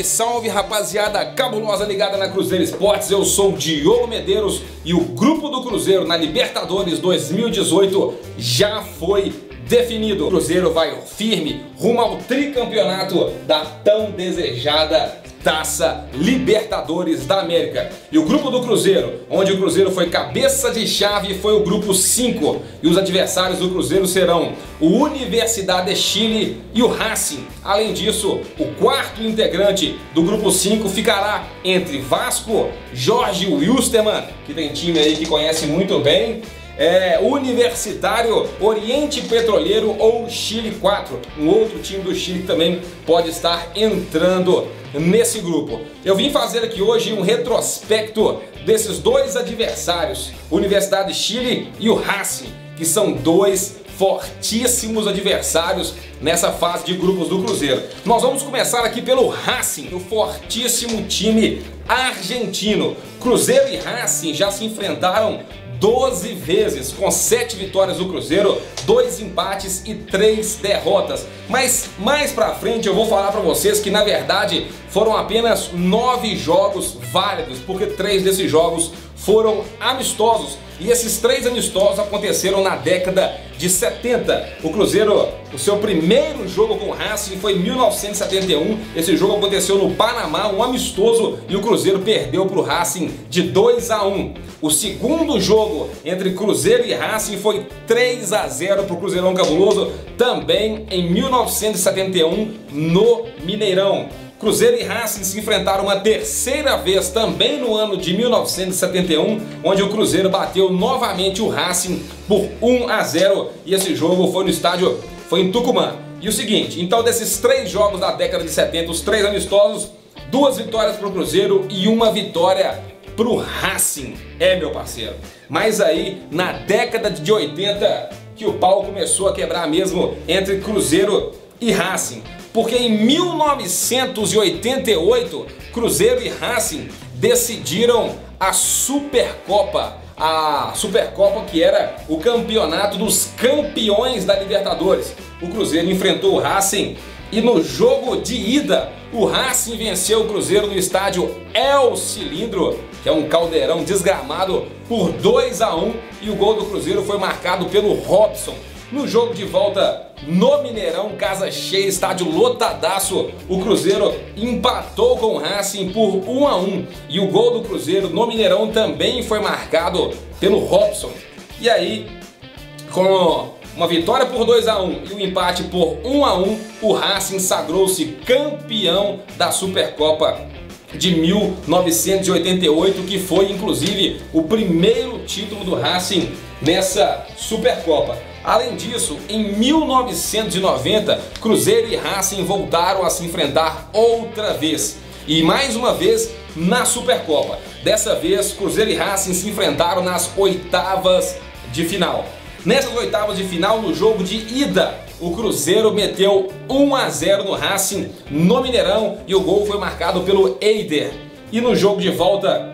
Salve, salve, rapaziada cabulosa ligada na Cruzeiro Esportes. Eu sou o Diogo Medeiros e o grupo do Cruzeiro na Libertadores 2018 já foi definido. O Cruzeiro vai firme rumo ao tricampeonato da tão desejada Taça Libertadores da América. E o grupo do Cruzeiro, onde o Cruzeiro foi cabeça de chave, foi o grupo 5. E os adversários do Cruzeiro serão o Universidad de Chile e o Racing. Além disso, o quarto integrante do grupo 5 ficará entre Vasco, Jorge Wilstermann, que tem time aí que conhece muito bem, Universitário, Oriente Petroleiro ou Chile 4. Um outro time do Chile que também pode estar entrando nesse grupo. Eu vim fazer aqui hoje um retrospecto desses dois adversários, Universidade de Chile e o Racing, que são dois fortíssimos adversários nessa fase de grupos do Cruzeiro. Nós vamos começar aqui pelo Racing, o fortíssimo time argentino. Cruzeiro e Racing já se enfrentaram 12 vezes, com 7 vitórias do Cruzeiro, 2 empates e 3 derrotas. Mas mais pra frente eu vou falar pra vocês que na verdade foram apenas 9 jogos válidos, porque 3 desses jogos foram amistosos. E esses 3 amistosos aconteceram na década de 70. O Cruzeiro, o seu primeiro jogo com o Racing foi em 1971. Esse jogo aconteceu no Panamá, um amistoso, e o Cruzeiro perdeu para o Racing de 2-1. O segundo jogo entre Cruzeiro e Racing foi 3-0 para o Cruzeirão Cabuloso, também em 1971 no Mineirão. Cruzeiro e Racing se enfrentaram uma terceira vez também no ano de 1971, onde o Cruzeiro bateu novamente o Racing por 1-0 e esse jogo foi em Tucumã. E o seguinte, então desses 3 jogos da década de 70, os 3 amistosos, 2 vitórias para o Cruzeiro e 1 vitória para o Racing, meu parceiro. Mas aí na década de 80 que o pau começou a quebrar mesmo entre Cruzeiro e Racing. Porque em 1988, Cruzeiro e Racing decidiram a Supercopa. A Supercopa que era o campeonato dos campeões da Libertadores. O Cruzeiro enfrentou o Racing e no jogo de ida, o Racing venceu o Cruzeiro no estádio El Cilindro, que é um caldeirão desgramado, por 2-1 e o gol do Cruzeiro foi marcado pelo Robson. No jogo de volta no Mineirão, casa cheia, estádio lotadaço, o Cruzeiro empatou com o Racing por 1-1 e o gol do Cruzeiro no Mineirão também foi marcado pelo Robson. E aí, com uma vitória por 2-1 e um empate por 1-1, o Racing sagrou-se campeão da Supercopa de 1988, que foi inclusive o primeiro título do Racing nessa Supercopa. Além disso, em 1990, Cruzeiro e Racing voltaram a se enfrentar outra vez. E mais uma vez na Supercopa. Dessa vez, Cruzeiro e Racing se enfrentaram nas oitavas de final. Nessas oitavas de final, no jogo de ida, o Cruzeiro meteu 1-0 no Racing no Mineirão e o gol foi marcado pelo Eider. E no jogo de volta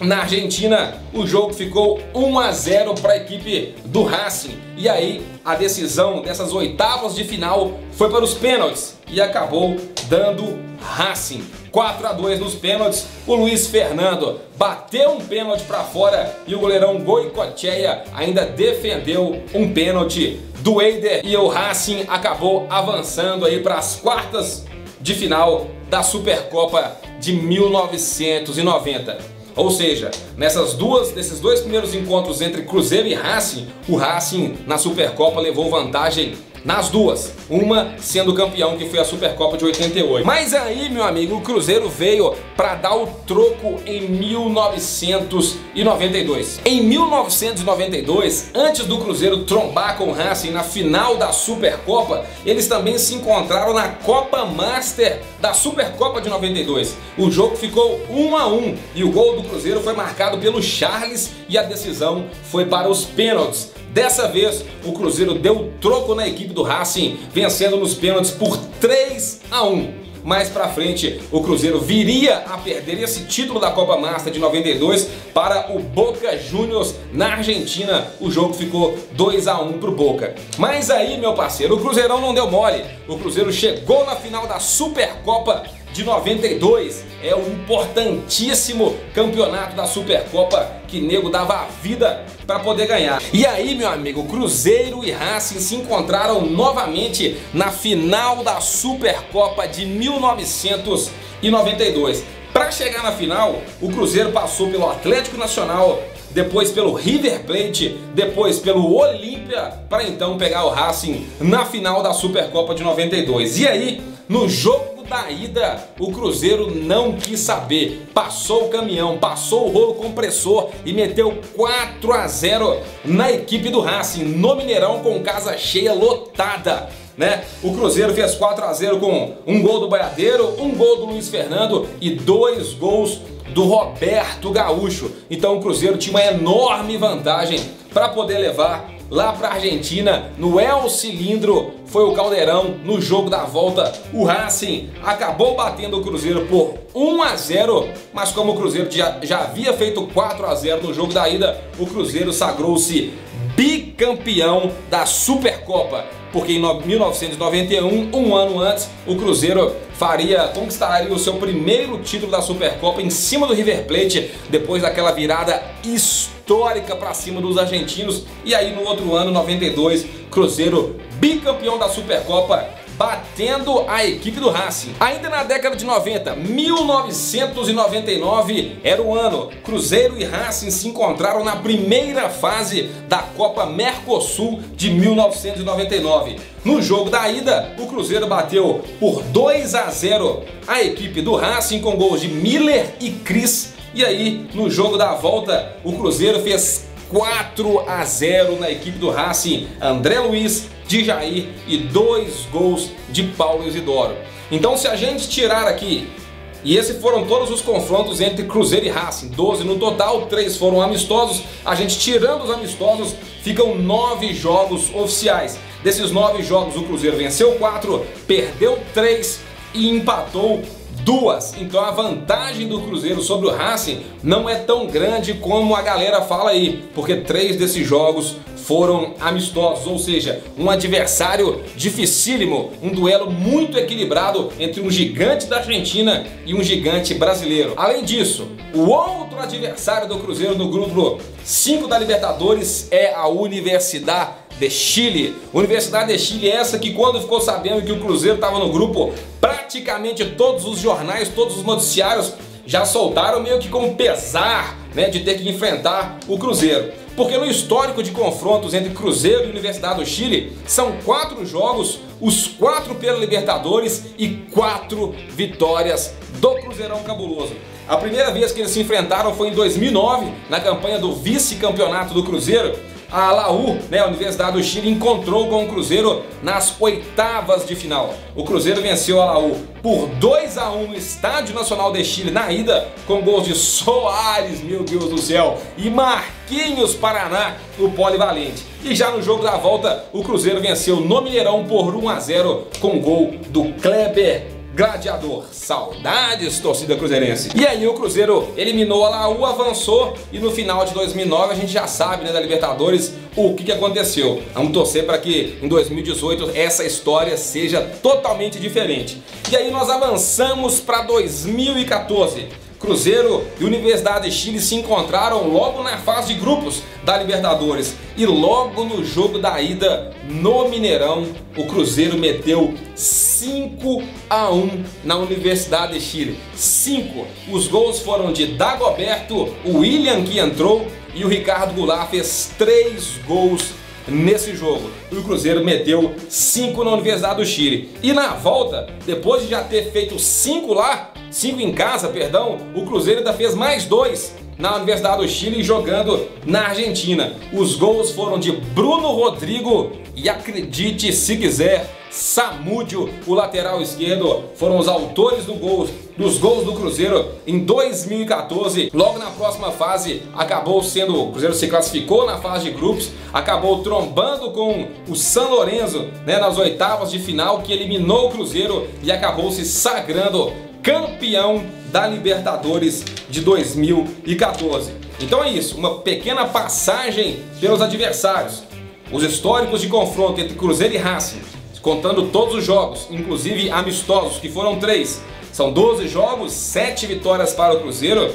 na Argentina, o jogo ficou 1-0 para a equipe do Racing. E aí a decisão dessas oitavas de final foi para os pênaltis e acabou dando Racing. 4-2 nos pênaltis, o Luiz Fernando bateu um pênalti para fora e o goleirão Goicoechea ainda defendeu um pênalti do Eider e o Racing acabou avançando aí para as quartas de final da Supercopa de 1990. Ou seja, nesses dois primeiros encontros entre Cruzeiro e Racing, o Racing na Supercopa levou vantagem nas duas, uma sendo campeão, que foi a Supercopa de 88. Mas aí, meu amigo, o Cruzeiro veio para dar o troco em 1992. Em 1992, antes do Cruzeiro trombar com o Racing na final da Supercopa, eles também se encontraram na Copa Master da Supercopa de 92. O jogo ficou 1-1 e o gol do Cruzeiro foi marcado pelo Charles e a decisão foi para os pênaltis. Dessa vez, o Cruzeiro deu troco na equipe do Racing, vencendo nos pênaltis por 3-1. mais pra frente o Cruzeiro viria a perder esse título da Copa Master de 92 para o Boca Juniors na Argentina. O jogo ficou 2-1 pro Boca. Mas aí, meu parceiro, o Cruzeirão não deu mole. O Cruzeiro chegou na final da Supercopa de 92, é o importantíssimo campeonato da Supercopa que nego dava a vida para poder ganhar. E aí, meu amigo, Cruzeiro e Racing se encontraram novamente na final da Supercopa de 1992. Para chegar na final, o Cruzeiro passou pelo Atlético Nacional, depois pelo River Plate, depois pelo Olímpia, para então pegar o Racing na final da Supercopa de 92. E aí, no jogo da ida, o Cruzeiro não quis saber, passou o caminhão, passou o rolo compressor e meteu 4-0 na equipe do Racing, no Mineirão, com casa cheia, lotada, né? O Cruzeiro fez 4-0 com um gol do Boiadeiro, um gol do Luiz Fernando e 2 gols do Roberto Gaúcho. Então o Cruzeiro tinha uma enorme vantagem para poder levar lá para a Argentina, no El Cilindro, foi o Caldeirão. No jogo da volta, o Racing acabou batendo o Cruzeiro por 1-0, mas como o Cruzeiro já havia feito 4-0 no jogo da ida, o Cruzeiro sagrou-se bicampeão da Supercopa, porque em 1991, um ano antes, o Cruzeiro conquistaria o seu primeiro título da Supercopa em cima do River Plate, depois daquela virada histórica para cima dos argentinos. E aí no outro ano, 92, Cruzeiro bicampeão da Supercopa, batendo a equipe do Racing. Ainda na década de 90, 1999 era o ano. Cruzeiro e Racing se encontraram na primeira fase da Copa Mercosul de 1999. No jogo da ida, o Cruzeiro bateu por 2-0 a equipe do Racing com gols de Miller e Cris. E aí, no jogo da volta, o Cruzeiro fez 4-0 na equipe do Racing, André Luiz, Djair e 2 gols de Paulo Isidoro. Então, se a gente tirar aqui, e esses foram todos os confrontos entre Cruzeiro e Racing, 12 no total, 3 foram amistosos, a gente tirando os amistosos, ficam 9 jogos oficiais. Desses 9 jogos, o Cruzeiro venceu 4, perdeu 3 e empatou 2. Então a vantagem do Cruzeiro sobre o Racing não é tão grande como a galera fala aí, porque 3 desses jogos foram amistosos, ou seja, um adversário dificílimo, um duelo muito equilibrado entre um gigante da Argentina e um gigante brasileiro. Além disso, o outro adversário do Cruzeiro no grupo 5 da Libertadores é a Universidade de Chile. Universidade de Chile é essa que, quando ficou sabendo que o Cruzeiro estava no grupo, praticamente todos os jornais, todos os noticiários já soltaram meio que com pesar, né, de ter que enfrentar o Cruzeiro. Porque no histórico de confrontos entre Cruzeiro e Universidade do Chile, são 4 jogos, os 4 pela Libertadores e 4 vitórias do Cruzeirão Cabuloso. A primeira vez que eles se enfrentaram foi em 2009, na campanha do vice-campeonato do Cruzeiro. A Laú, né, a Universidade do Chile, encontrou com o Cruzeiro nas oitavas de final. O Cruzeiro venceu a Laú por 2-1 no Estádio Nacional de Chile na ida, com gols de Soares, meu Deus do céu, e Marquinhos Paraná, o polivalente. E já no jogo da volta, o Cruzeiro venceu no Mineirão por 1-0 com gol do Kleber Gladiador. Saudades, torcida cruzeirense. E aí o Cruzeiro eliminou a Laú, avançou, e no final de 2009 a gente já sabe, né, da Libertadores, o que aconteceu. Vamos torcer para que em 2018 essa história seja totalmente diferente. E aí nós avançamos para 2014. Cruzeiro e Universidade de Chile se encontraram logo na fase de grupos da Libertadores. E logo no jogo da ida no Mineirão, o Cruzeiro meteu 5-1 na Universidade de Chile. 5. Os gols foram de Dagoberto, o William que entrou, e o Ricardo Goulart fez 3 gols nesse jogo. E o Cruzeiro meteu 5 na Universidade do Chile. E na volta, depois de já ter feito 5 lá, 5 em casa, perdão, o Cruzeiro ainda fez mais 2 na Universidade do Chile, jogando na Argentina. Os gols foram de Bruno Rodrigo e, acredite se quiser, Samúdio, o lateral esquerdo, foram os autores dos gols do Cruzeiro em 2014. Logo na próxima fase, o Cruzeiro se classificou na fase de grupos, acabou trombando com o São Lourenço, né, nas oitavas de final, que eliminou o Cruzeiro e acabou se sagrando campeão da Libertadores de 2014. Então é isso, uma pequena passagem pelos adversários. Os históricos de confronto entre Cruzeiro e Racing, contando todos os jogos, inclusive amistosos, que foram 3. São 12 jogos, 7 vitórias para o Cruzeiro,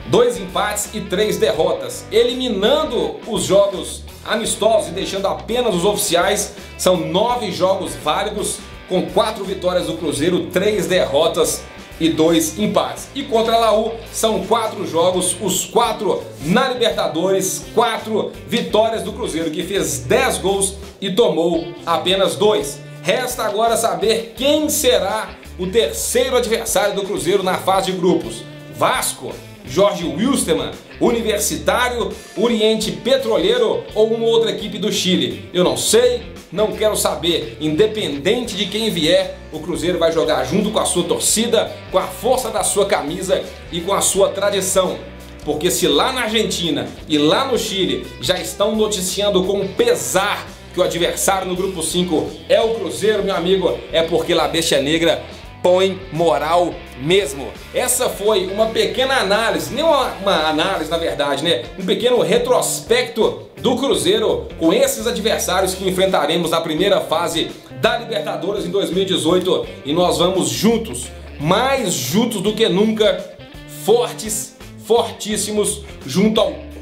2 empates e 3 derrotas. Eliminando os jogos amistosos e deixando apenas os oficiais, são 9 jogos válidos, com 4 vitórias do Cruzeiro, 3 derrotas e 2 empates. E contra a Laú são 4 jogos, os 4 na Libertadores, 4 vitórias do Cruzeiro, que fez 10 gols e tomou apenas 2. Resta agora saber quem será o terceiro adversário do Cruzeiro na fase de grupos. Vasco, Jorge Wilstermann, Universitário, Oriente Petroleiro ou uma outra equipe do Chile? Eu não sei, não quero saber. Independente de quem vier, o Cruzeiro vai jogar junto com a sua torcida, com a força da sua camisa e com a sua tradição. Porque se lá na Argentina e lá no Chile já estão noticiando com pesar que o adversário no grupo 5 é o Cruzeiro, meu amigo, é porque La Bestia Negra põe moral mesmo. Essa foi uma pequena análise, nem uma análise na verdade, né? Um pequeno retrospecto do Cruzeiro com esses adversários que enfrentaremos na primeira fase da Libertadores em 2018, e nós vamos juntos, mais juntos do que nunca, fortes, fortíssimos,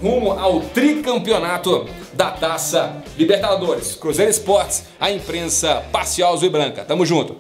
rumo ao tricampeonato da Taça Libertadores. Cruzeiro Esportes, a imprensa parcial azul e branca. Tamo junto.